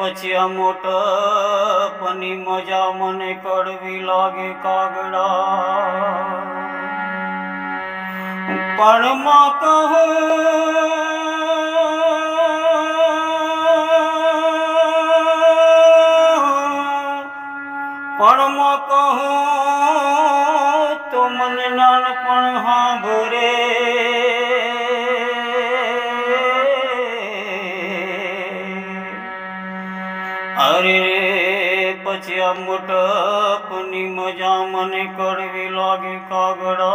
પછી આ મોટપની મજા મને કડવી લાગે કાગડા, પણ માં કહું તો મને નાનપણ સાંભળે, અરે પછી આ મોટપની મજા મને કડવી લાગે કાગડા.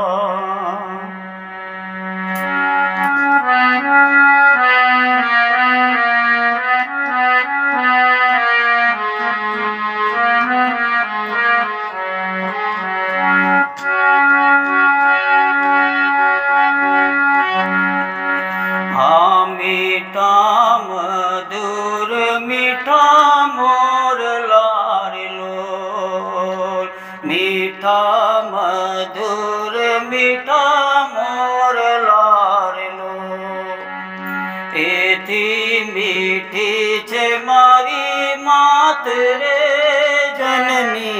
मीठा मधुर मीठा मोरला रे लोल, मीठा मधुर मीठा मोरला रे लोल. एथी मीठी छे मारी मात रे, जननी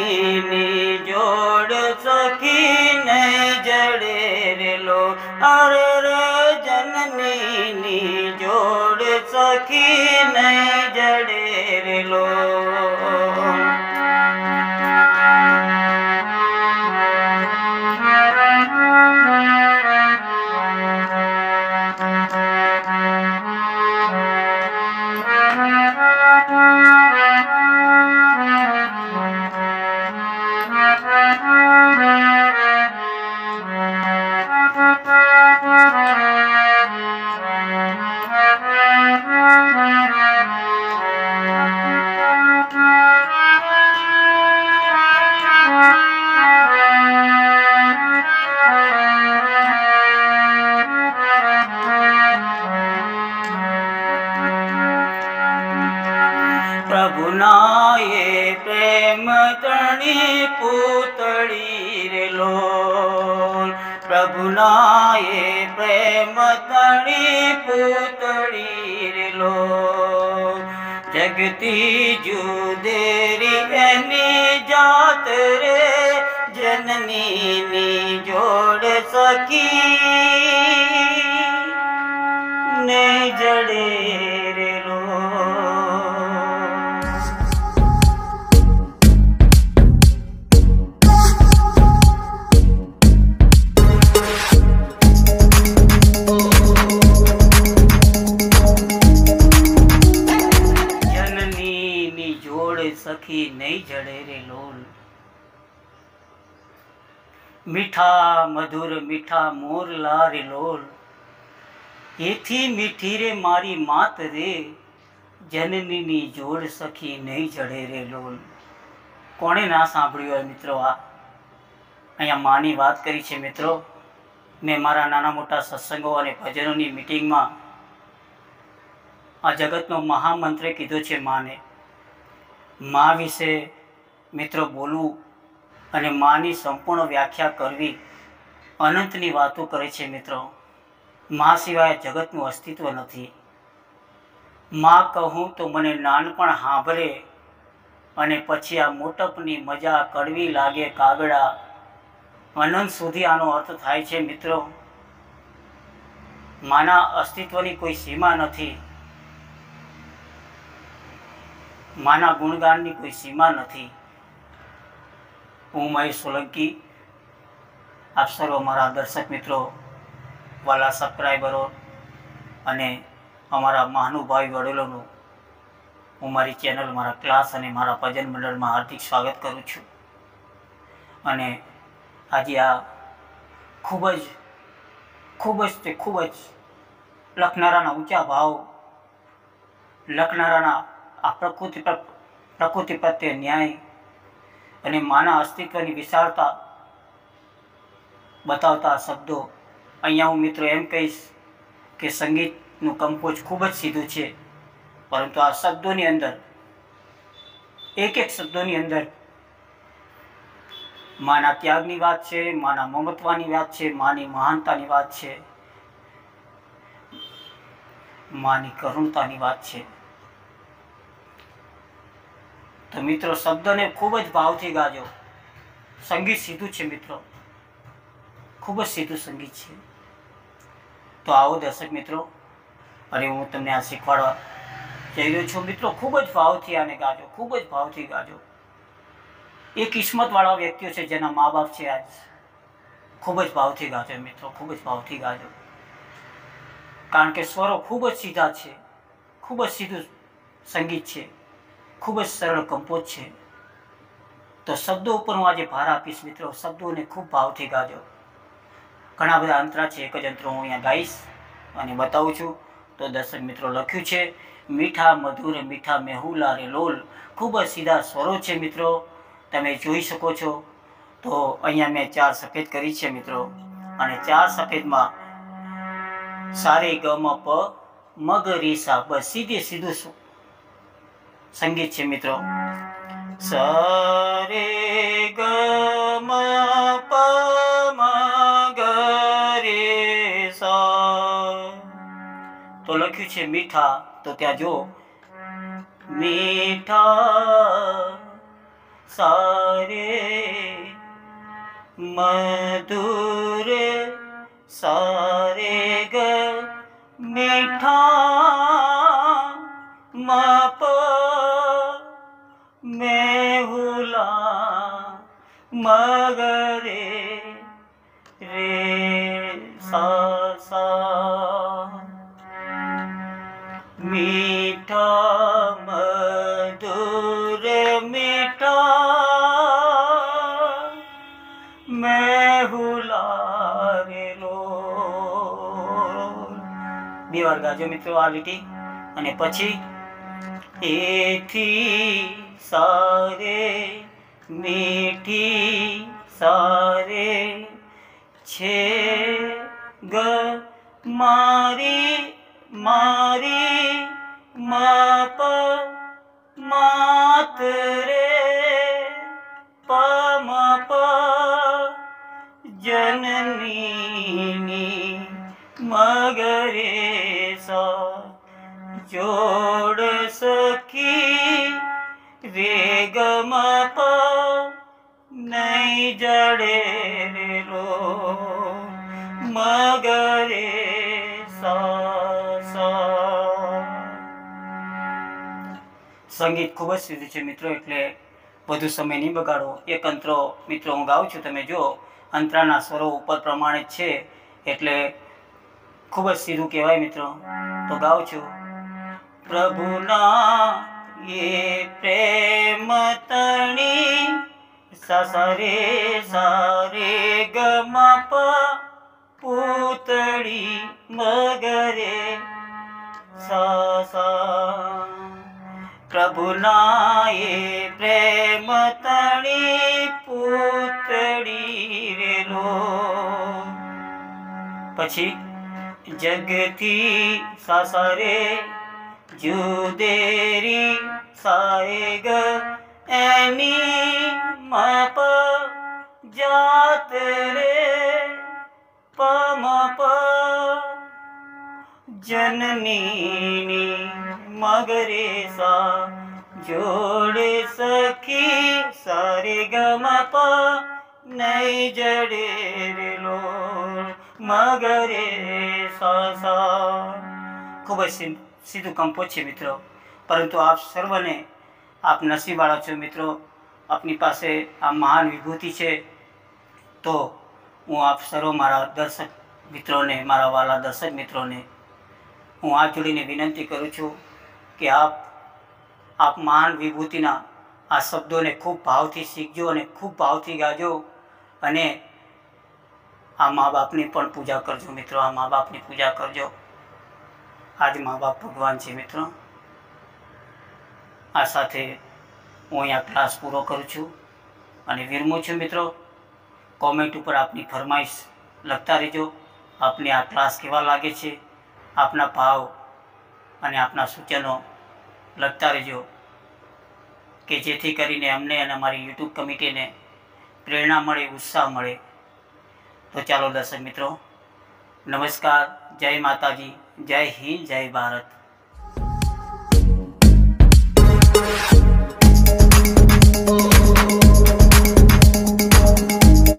नी जोड़ सखी नहीं जड़े रे लोल. अरे रे जननी नी जोड़ सखी नहीं जड़े रे लोल. प्रभुना ये प्रेम तणी पूतड़ी रे लोल, प्रभुना ये प्रेम तणी पूतड़ी रे लोल. जगती जुदेरी एनी जात रे, जननी नी जोड़ सखी ने जड़े रे लोल. सखी नहीं जड़े रे लोल. मीठा मधुर मीठा मोरला रे लोल. एथी मीठी रे मारी मात रे, जननी नी जोड़ सखी नहीं जड़े रे लोल. कोणे ना सांभळ्युं होय मित्रों? आ अहींया मानी वात करी छे मित्रों. मैं मारा नाना मोटा सत्संगों अने भजनोनी मीटिंगमां आ जगतनो महामंत्र कीधो छे माने. माँ विषे मित्रों बोलवू अने माँनी संपूर्ण व्याख्या करवी अनंतनी वातो करे छे मित्रों. माँ सिवाय जगतनुं अस्तित्व नथी. माँ कहूँ तो मने नानपण सांभळे अने पछी आ मोटपनी मजा कड़वी लागे कागड़ा. अनंत सुधी आनो अर्थ थाय छे मित्रों. माना अस्तित्वनी कोई सीमा नथी. माना गुणगान की कोई सीमा नहीं. हूँ महेश सोलंकी, आप सर्व मारा दर्शक मित्रों, वाला सब्सक्राइबरों अने अमरा महानुभावी वडीलों हूँ मारी चेनल मारा क्लास अने मारा भजन मंडल में हार्दिक स्वागत करूँ छूँ. अने आज आ खूबज लखनाराना ऊंचा भाव, लखनाराना आ प्रकृति प्रत्ये न्याय अने माना अस्तित्वनी विशालता बतावता शब्दों अहींया हूँ मित्रों एम कहीश के संगीतनुं कंपोज खूब ज सीधुं छे, परंतु आ शब्दोनी अंदर एक एक शब्दोनी अंदर माना त्यागनी वात छे, माना ममत्वनी वात छे, मानी महानतानी वात छे, मानी करुणतानी वात छे. તો મિત્રો શબ્દને ખૂબ જ ભાવથી ગાજો. સંગીત સીધું છે મિત્રો, ખૂબ જ સીધું સંગીત છે. તો આવો દર્શક મિત્રો, અને હું તમને આ શીખવાડવા જઈ રહ્યો છું મિત્રો. ખૂબ જ ભાવથી આને ગાજો, ખૂબ જ ભાવથી ગાજો. એ કિસ્મતવાળા વ્યક્તિઓ છે જેના મા બાપ છે આજ. ખૂબ જ ભાવથી ગાજો મિત્રો, ખૂબ જ ભાવથી ગાજો. કારણ કે સ્વરો ખૂબ જ સીધા છે, ખૂબ જ સીધું સંગીત છે, ખૂબ જ સરળ કંપોઝ છે. તો શબ્દો ઉપર હું આજે ભાર આપીશ મિત્રો. શબ્દોને ખૂબ ભાવથી ગાજો. ઘણા બધા અંતરા છે, એક જ અંતરો હું અહીંયા ગાઈશ અને બતાવું છું. તો દર્શક મિત્રો લખ્યું છે મીઠા મધુર મીઠા મેહુલા રે લોલ. ખૂબ જ સીધા સ્વરો છે મિત્રો, તમે જોઈ શકો છો. તો અહીંયા મેં 4 સફેદ કરી છે મિત્રો, અને 4 સફેદમાં સારે ગમ પ મગ રી સા, બસ સીધું સંગીત છે મિત્રો. સારે ગમ પ મગ રે સા. તો લખ્યું છે મીઠા, તો ત્યાં જો મીઠા સારે મધુર સારે ગ મીઠા માપ મેહુલા મગરે રે સા સા. મીઠા મધુર મીઠા મેહુલા રે લો. 2 વાર ગાજો મિત્રો આ લીટી. અને પછી એથી સારે મીઠી સારે છે ગ મારી મારી માપ માતરે પમપ જનની મગરે સા. જોડ સખી રે ગમ પ નહીં જડે રે લો મગરે સંગીત ખૂબ જ સીધું છે મિત્રો, એટલે વધુ સમય નહીં બગાડો. એક અંતરો મિત્રો હું ગાઉં છું, તમે જો અંતરાના સ્વરો ઉપર પ્રમાણિત છે એટલે ખૂબ જ સીધું કહેવાય મિત્રો. તો ગાઉં છું. પ્રભુના એ પ્રેમ તણી સારે સારે ગમ પ પૂતળી મગરે સા સા. પ્રભુના એ પ્રેમ તણી પૂતળી રે લો. પછી જગથી સાસરે જુદેરી સારે ગ એની માપ જાત રે પમપ જનની મગરે સા. જોડ સખી સારે ગમ પ નહીં જડે રે લો મગરે સા સા. ખૂબ જ સીધું કંપોઝ છે મિત્રો, પરંતુ આપ સર્વને આપ નસીબવાળા છો મિત્રો. આપની પાસે આ મહાન વિભૂતિ છે. તો હું આપ સર્વ મારા દર્શક મિત્રોને, મારા વાલા દર્શક મિત્રોને હું હાથ જોડીને વિનંતી કરું છું કે આપ મહાન વિભૂતિના આ શબ્દોને ખૂબ ભાવથી શીખજો અને ખૂબ ભાવથી ગાજો. અને આ મા બાપની પણ પૂજા કરજો મિત્રો, આ મા બાપની પૂજા કરજો. આજ મા બાપ ભગવાન છે મિત્રો. આ સાથે હું અહીંયા ક્લાસ પૂરો કરું છું અને વિરમું છું મિત્રો. કોમેન્ટ ઉપર આપની ફરમાઈશ લખતા રહેજો. આપને આ ક્લાસ કેવા લાગે છે, આપના ભાવ અને આપના સૂચનો લખતા રહેજો, કે જેથી કરીને અમને અને અમારી યુટ્યુબ કમિટીને પ્રેરણા મળે, ઉત્સાહ મળે. તો ચાલો દર્શક મિત્રો, નમસ્કાર, જય માતાજી, જય હિન્દ, જય ભારત.